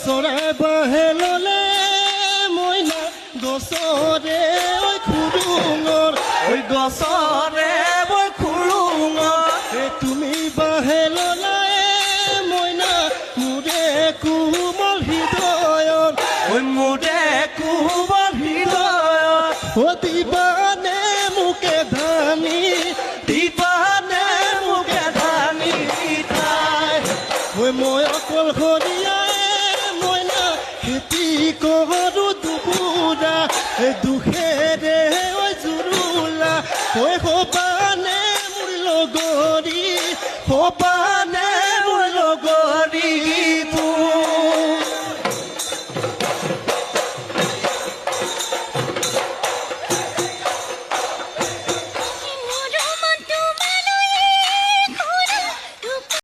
চৰাই বাহে ললে মইনা গছৰে ঐ খুৰুঙৰ ঐ গছৰে মই খুৰুঙৰ তুমি বাহে ললা মইনা মোৰে কোমল হৃদয়ত ঐ মোৰে কোমল হৃদয়ত দিবানে মোকে ধানি দিবানে মোকে ধানি ঠাই মই অকলশৰীয়াই মইনা খেতি কৰোঁ দুপুৰা দুখেৰে ঐ জুৰুলা সবানে মোৰ লগৰী সবানে মোৰ লগৰী